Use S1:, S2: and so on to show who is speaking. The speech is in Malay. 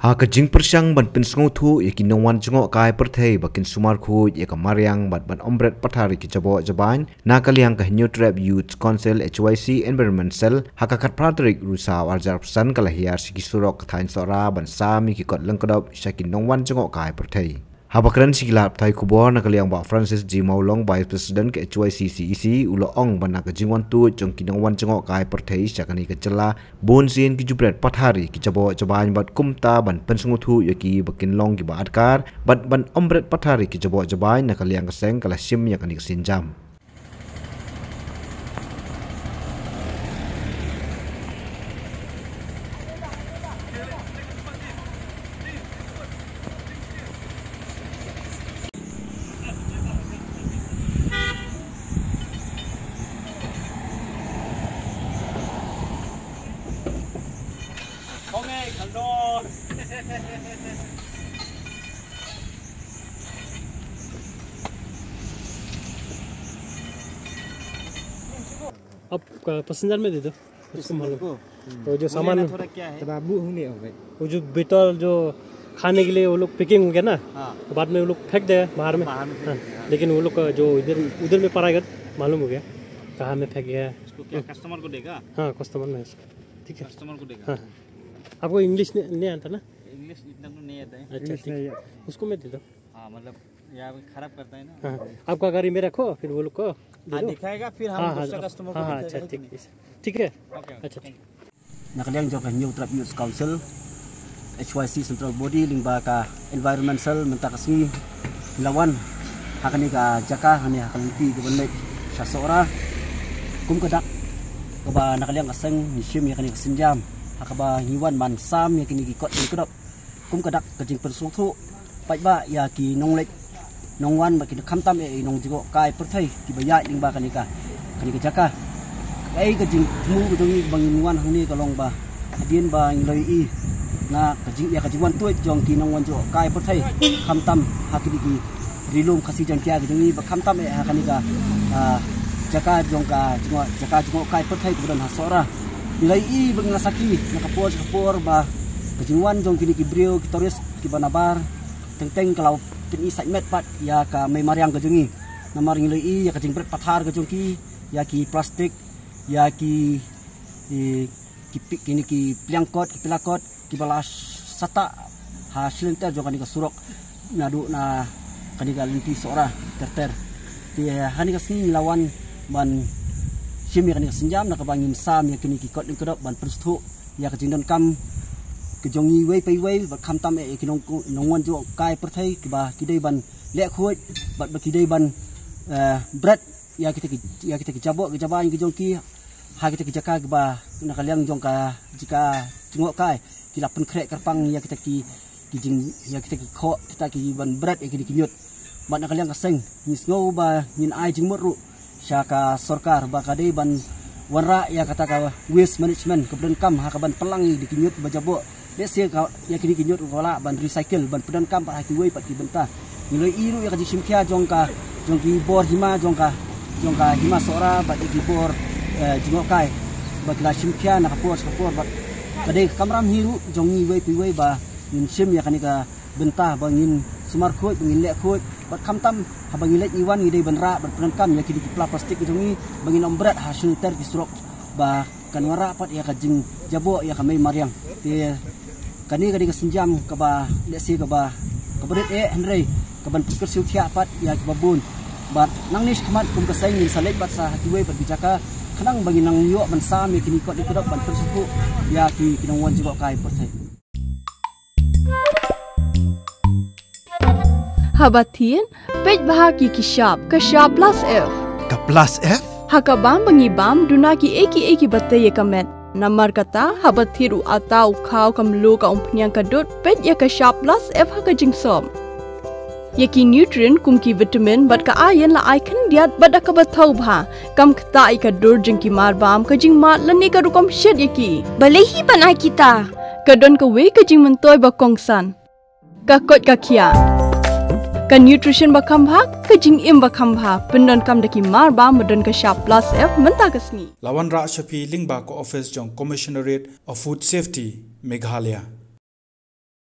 S1: Ha ka jing persyang ban pensngo thu yakin nongwan jungo kai perthei bakin sumar khu ya ka maryang ban ombret pathari ki jabo jaban na kaliang ka new trap youth council HYC environment cell ha ka khat pratrik rusa warjar san kala hiar siki surok thain sora ban sami ki kot lengkodop sakin nongwan jungo kai perthei Habakran sikilap thai kubor na kaliang ba Francis G Maulong Vice President ke HYC CEC ulo ong ban na ka jingwan tu jong kinongwan jongo kai perthei sakani ka chela bon sin ki jupret pathari ki jabo jaban bat kumta ban pensungu thu yaki bakin long ki ba adkar bat ban ombret pathari ki jabo jaban na kaliang ka seng kala sim yakani ka sinjam
S2: अब पैसेंजर में दे दो उसको मालूम तो जो सामान
S3: बाबू होने हो गए
S2: वो जो बेटर जो खाने के लिए वो लोग पैकिंग हो गया ना तो बाद में वो लोग फेंक देगा बाहर में हाँ, लेकिन वो लोग का जो उधर में पड़ा मालूम हो गया कहाँ में फेंक गया
S3: उसको क्या कस्टमर को देगा
S2: हाँ कस्टमर में ठीक है
S3: कस्टमर को देगा
S2: हाँ आपको इंग्लिश नहीं आता ना
S3: इंग्लिश इतना तो नहीं आता है
S2: अच्छा ठीक है उसको मैं दे दो
S3: हाँ मतलब यहाँ खराब करता है ना
S2: हाँ आपका गाड़ी में रखो फिर वो लोग को
S3: दिखाएगा फिर हम दूसरा कस्टमर को
S2: अच्छा ठीक है अच्छा ठीक
S4: Nakaliang jo ka New Trap Youth Council HYC Central Body lingba ka environmental mentakasngi lawan hakani ka jaka hani hakaliti ke benle sasora kum kadak kaba nakaliang kaseng nisim yakani kasenjam hakaba hiwan man sam yakini ki kot kodop kum kadak kajing persuthu pajba ya ki nonglek nongwan ba ki khamtam e nong jigo kai perthai ki baya lingba kani ka jaka ai ka jing mu ko dong bangin wan hangni ka long ba adien ba loi i na ka jing ya ka jingwan tuai jong ki nong wan jo kai perthai khamtam hakini ki rilum khasi jang kya jong ba khamtam e hakani ka jaka jong ka jaka kai perthai ko dan hasora loi i bang nasaki na kapor ba ka jingwan jong kini ki brio ki toris ki banabar teng kalau tin isai met pat ya ka may mariang ka jongi na maring loi i ya ka jing pathar ka jong ki ya ki plastik ya ki kini ki pelangkot ki pelakot ki balas sata hasil ter jo kani ka surok nadu na kani ka linti sora terter ti hani ka sing lawan ban sim ya kani ka sinjam na ka bangin sam ya kini ki kot ling kodop ban persthu ya ka jingdon kam ke jongi wei pai wei ba kham tam e ki nongwan jo kai perthai ki ba ki dei ban le khoi ba ki dei ban bread ya kita jabok ke jaban ke jongki ha kita ke jaka ke ba na kaliang jongka jika jengok kai kila pen krek kerpang ya kita ki jing ya kita ki kho kita ki ban bread ya ki nyut ba na kaliang kaseng ni snow ba nin ai jing meru syaka sarkar ba kadai ban wanra ya kata ka waste management kemudian kam ha ka ban pelang di kinyut ba jabok dese ka ya ki kinyut wala ban recycle ban pedan kam pa ki wei pat ki benta nilai iru ya ka jimkhia jongki bor hima jongka hima sora bat gibor jingok kai bat la simkia na kapor bat kadai kamram hiru jongi wei pi wei ba ngin sim ya kanika bentah bangin sumar khoi bangin le khoi bat khamtam ha bangin le iwan ngidei benra bat penankam ya kidi plastik jongi bangin ombrat hasil ter kisrok ba kanwara pat ya kajing jabo ya kamai mariang te kani ka senjam ka ba lesi ka ba kabret henrei ka ban pikir siu thia pat ya babun bat nang nis khamat kum ka sai ni salek bat sa hakiwe bat bijaka khanang bagi nang yo ban sa me kini ko dikodok ban persuku ya ki kinang wan jigo kai perthai
S5: habatin pej bahagi kishap plus f
S1: ka plus f
S5: hakabam bangi bam dunaki eki batte ye kamet namar kata habathiru atau khau kamlu ka umpnyang kadut pej ya kishap plus f hakajing som Yaki nutrient kumki vitamin bat ka ayan la icon diat bat ka bathau bha kam khta ai ka dur jing ki mar bam ka jing mat lani ka rukom shed yaki balehi banai kita ka don ka we ka jing mentoy ba kongsan ka kot ka khia ka nutrition ba kham bha ka jing im ba kham bha pendon kam daki mar bam modon ka sharp plus f menta kasni
S6: lawan ra shapi lingba ko office jong commissionerate of food safety Meghalaya